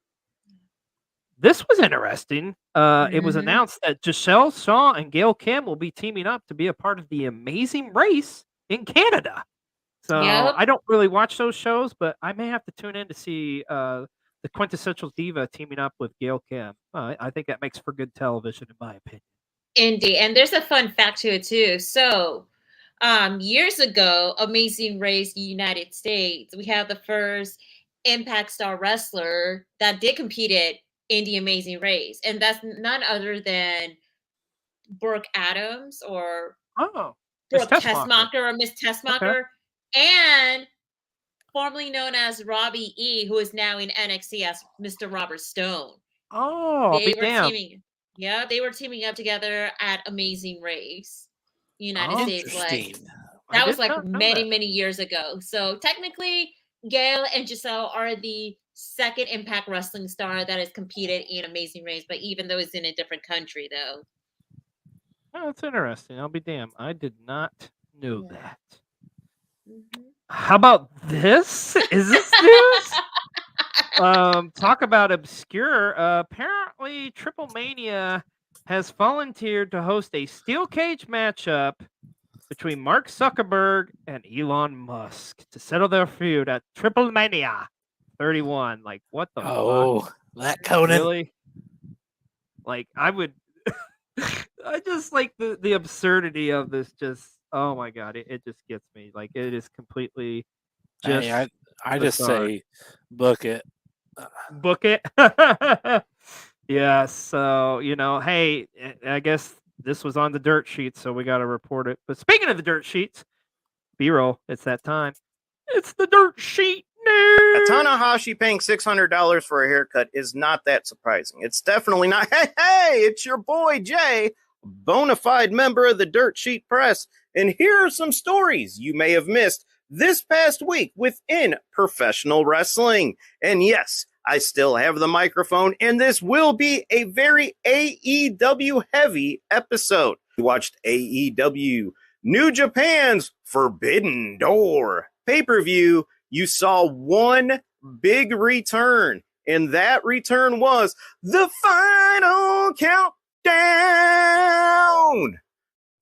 This was interesting. It was announced that Giselle Shaw and Gail Kim will be teaming up to be a part of the Amazing Race in Canada. So I don't really watch those shows, but I may have to tune in to see the quintessential diva teaming up with Gail Kim. I think that makes for good television, in my opinion. Indeed. And there's a fun fact to it, too. So years ago, Amazing Race United States, we had the first Impact Star wrestler that did compete in the Amazing Race. And that's none other than Brooke Adams or Brooke Tessmacher or Miss Tessmacher. And formerly known as Robbie E., who is now in NXT as Mr. Robert Stone. They were teaming up together at Amazing Race United States. Like that was like many years ago. So technically, Gail and Giselle are the second Impact Wrestling star that has competed in Amazing Race, but even though it's in a different country, though. Oh, that's interesting. I'll be damned. I did not know that. How about this? Is this news? Talk about obscure. Apparently, Triple Mania has volunteered to host a steel cage matchup between Mark Zuckerberg and Elon Musk to settle their feud at Triple Mania 31. Like, what the fuck? That Conan. Really? Like, I would... I just like the absurdity of this. Just, oh my God, it just gets me. Like, it is completely just... Hey, I just say, book it. Book it? Yeah, so, you know, hey, I guess this was on the dirt sheet, so we got to report it. But speaking of the dirt sheets, B-roll, it's that time. It's the dirt sheet news! Tanahashi paying $600 for a haircut is not that surprising. It's definitely not. Hey, it's your boy Jay, bona fide member of the Dirt Sheet Press, and here are some stories you may have missed this past week within professional wrestling. And yes, I still have the microphone, and this will be a very AEW heavy episode. We watched AEW New Japan's Forbidden Door pay-per-view. You saw one big return, and that return was the Final Countdown.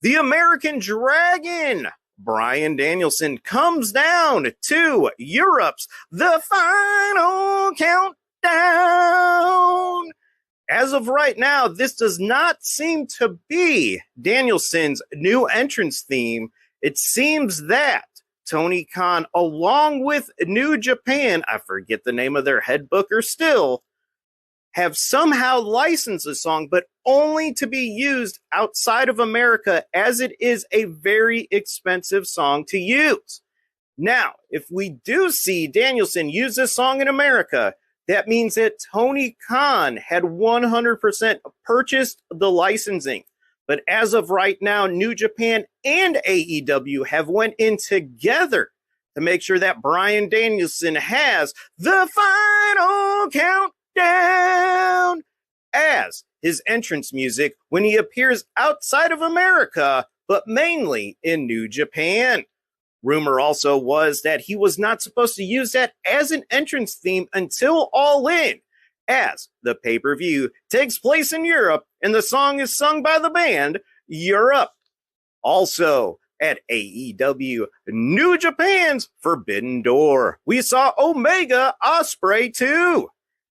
The American Dragon, Bryan Danielson, comes down to Europe's The Final Countdown. As of right now, this does not seem to be Danielson's new entrance theme. It seems that Tony Khan, along with New Japan, I forget the name of their head booker still, have somehow licensed the song, but only to be used outside of America, as it is a very expensive song to use. Now, if we do see Danielson use this song in America, that means that Tony Khan had 100% purchased the licensing. But as of right now, New Japan and AEW have went in together to make sure that Bryan Danielson has the Final Countdown as his entrance music when he appears outside of America, but mainly in New Japan. Rumor also was that he was not supposed to use that as an entrance theme until All In, as the pay-per-view takes place in Europe and the song is sung by the band Europe. Also, at AEW New Japan's Forbidden Door, we saw Omega Ospreay 2.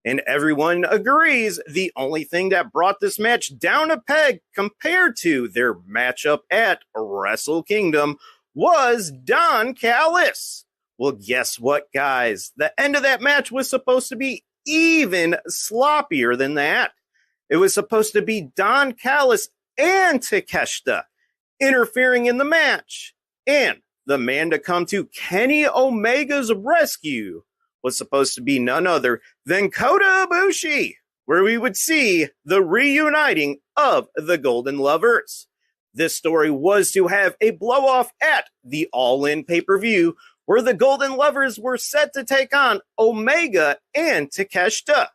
And everyone agrees the only thing that brought this match down a peg compared to their matchup at Wrestle Kingdom was Don Callis. Well, guess what, guys? The end of that match was supposed to be even sloppier than that. It was supposed to be Don Callis and Takeshita interfering in the match. And the man to come to Kenny Omega's rescue was supposed to be none other than Kota Ibushi, where we would see the reuniting of the Golden Lovers. This story was to have a blow-off at the All-In pay-per-view, where the Golden Lovers were set to take on Omega and Takeshita.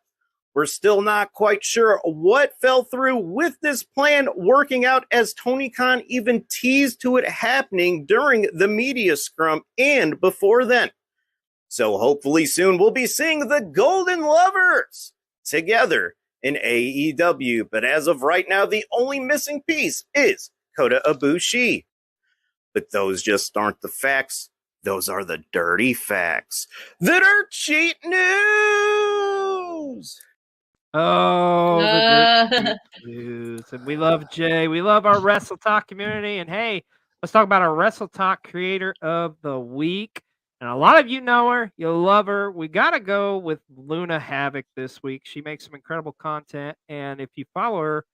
We're still not quite sure what fell through with this plan working out, as Tony Khan even teased to it happening during the media scrum and before then. So hopefully soon we'll be seeing the Golden Lovers together in AEW. But as of right now, the only missing piece is Kota Ibushi. But those just aren't the facts. Those are the dirty facts. The Dirt Sheet News! Oh, the Dirt Sheet News. And we love Jay. We love our Wrestle Talk community. And hey, let's talk about our Wrestle Talk Creator of the Week. And a lot of you know her. You love her. We got to go with Luna Havoc this week. She makes some incredible content. And if you follow her,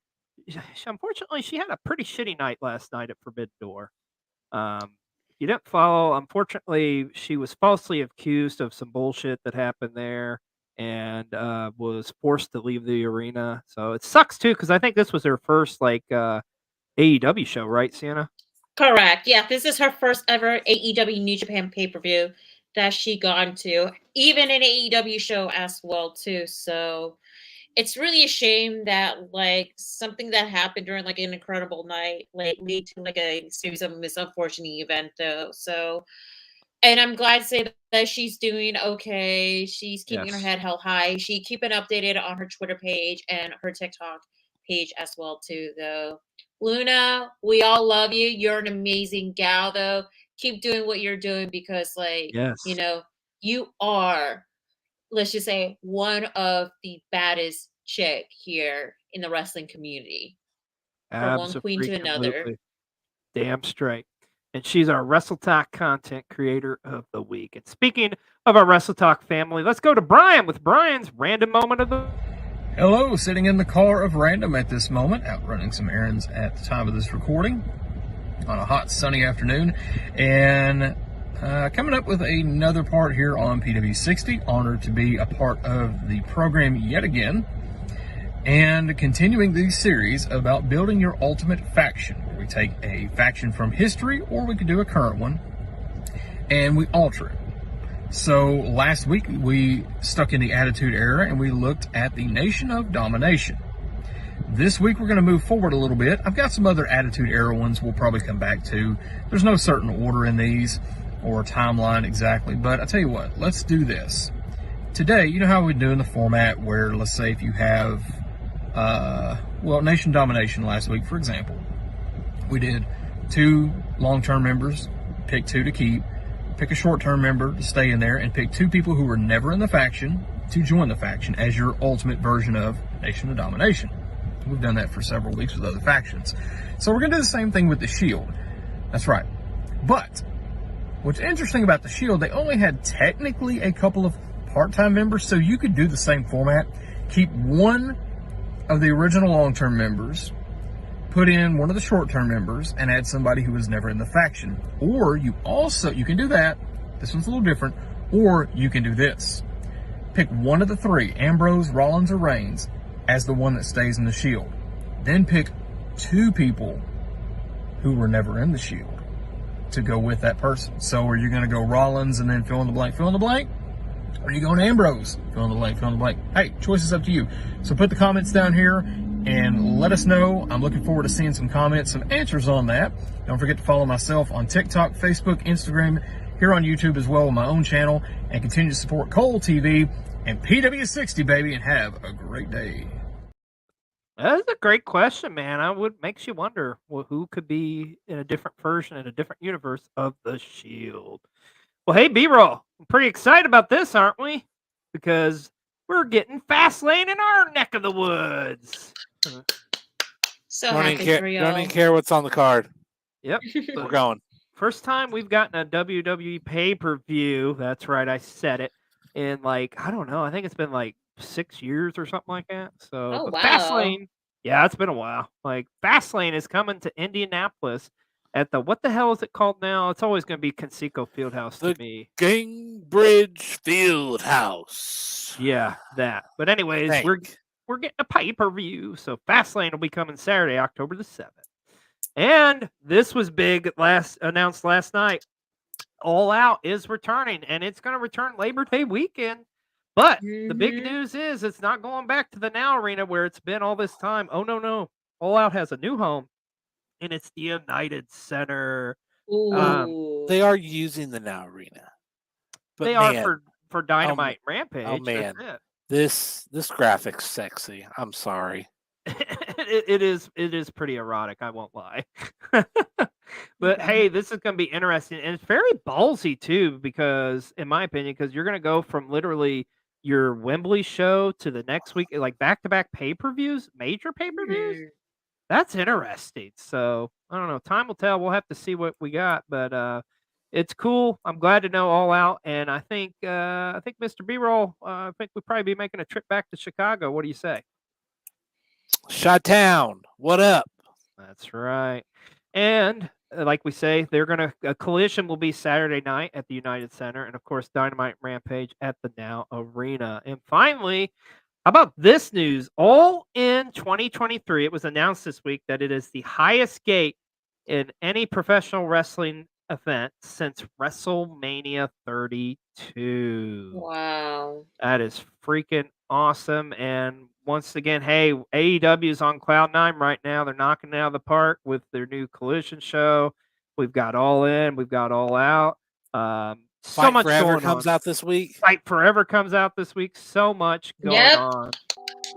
unfortunately, she had a pretty shitty night last night at Forbidden Door. You didn't follow. Unfortunately, she was falsely accused of some bullshit that happened there and was forced to leave the arena. So it sucks, too, because I think this was her first AEW show, right, Sienna? Correct. Yeah, this is her first ever AEW New Japan pay-per-view that she gone to, even an AEW show as well, too. So it's really a shame that something that happened during an incredible night lead to a series of unfortunate event, though. So, and I'm glad to say that she's doing okay. She's keeping her head held high. She keeping updated on her Twitter page and her TikTok page as well, too, though. Luna, we all love you. You're an amazing gal, though. Keep doing what you're doing because, you are, let's just say, one of the baddest chick here in the wrestling community. From one queen to another. Damn straight. And she's our Wrestle Talk content creator of the week. And speaking of our Wrestle Talk family, let's go to Brian with Brian's random moment of the... Hello, sitting in the car of random at this moment, out running some errands at the time of this recording on a hot sunny afternoon, and coming up with another part here on PW60. Honored to be a part of the program yet again, and continuing the series about building your ultimate faction. We take a faction from history, or we could do a current one, and we alter it. So last week we stuck in the Attitude Era and we looked at the Nation of Domination. This week we're going to move forward a little bit. I've got some other Attitude Era ones we'll probably come back to. There's no certain order in these or timeline exactly, but I'll tell you what, let's do this. Today, you know how we do in the format where, let's say if you have, Nation Domination last week, for example, we did 2 long-term members, pick 2 to keep, pick a short-term member to stay in there, and pick 2 people who were never in the faction to join the faction as your ultimate version of Nation of Domination. We've done that for several weeks with other factions. So we're going to do the same thing with the Shield. That's right. But what's interesting about the Shield, they only had technically a couple of part-time members, so you could do the same format. Keep one of the original long-term members, put in one of the short-term members, and add somebody who was never in the faction. Or you can do that. This one's a little different. Or you can do this. Pick one of the 3, Ambrose, Rollins, or Reigns, as the one that stays in the Shield. Then pick 2 people who were never in the Shield to go with that person. So are you going to go Rollins and then fill in the blank, fill in the blank? Or are you going Ambrose, fill in the blank, fill in the blank? Hey, choice is up to you. So put the comments down here and let us know. I'm looking forward to seeing some comments, some answers on that. Don't forget to follow myself on TikTok, Facebook, Instagram, here on YouTube as well, on my own channel, and continue to support Cole TV and PW60, baby, and have a great day. That's a great question, man. Makes you wonder who could be in a different version, in a different universe of the Shield. Well, hey, B-Roll, I'm pretty excited about this, aren't we? Because we're getting Fastlane in our neck of the woods. So happy for y'all. Don't even care what's on the card. Yep. We're going. First time we've gotten a WWE pay-per-view. That's right, I said it. In I don't know, I think it's been 6 years or something like that. So, Oh, but wow. Fastlane, yeah, it's been a while. Like Fastlane is coming to Indianapolis at the what the hell is it called now? It's always going to be Conseco Fieldhouse to me. Gainbridge Fieldhouse. Yeah, that. But anyways, we're getting a pay-per-view. So Fastlane will be coming Saturday, October the 7th. And this was big announced last night. All Out is returning, and it's going to return Labor Day weekend. But the big news is it's not going back to the Now Arena where it's been all this time. Oh, no. All Out has a new home, and it's the United Center. They are using the Now Arena. But they are for Dynamite Rampage. Oh, man. This graphic's sexy. I'm sorry. It is pretty erotic, I won't lie. But hey, this is going to be interesting, and it's very ballsy too, because in my opinion, because you're going to go from literally your Wembley show to the next week, like back-to-back pay-per-views, major pay-per-views. That's interesting. So I don't know. Time will tell. We'll have to see what we got, but it's cool. I'm glad to know All Out, and I think Mr. B-Roll, I think we'll probably be making a trip back to Chicago. What do you say? Chi-Town, what up? That's right. And like we say, a Collision will be Saturday night at the United Center, and of course Dynamite Rampage at the Now Arena. And finally, how about this news? All in 2023, it was announced this week that it is the highest gate in any professional wrestling event since WrestleMania 32. Wow. That is freaking awesome. And once again, hey, AEW is on cloud 9 right now. They're knocking it out of the park with their new Collision show. We've got All In. We've got All Out. So Fight much Forever going comes on. out this week. Fight Forever comes out this week. So much going on.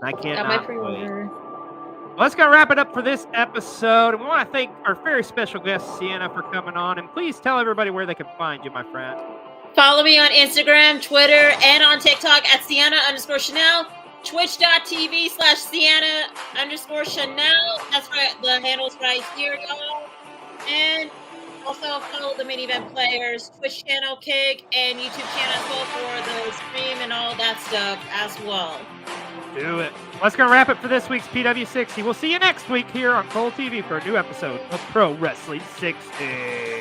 I cannot wait. Let's go wrap it up for this episode. And we want to thank our very special guest, Sienna, for coming on. And please tell everybody where they can find you, my friend. Follow me on Instagram, Twitter, and on TikTok at Sienna_Chanel. Twitch.tv/Sienna_Chanel. That's right. The handle's right here, y'all. And also follow the Main Event Players Twitch channel, Kick, and YouTube channel as well for the stream and all that stuff as well. Do it. Let's go wrap it for this week's PW60. We'll see you next week here on Cole TV for a new episode of Pro Wrestling 60.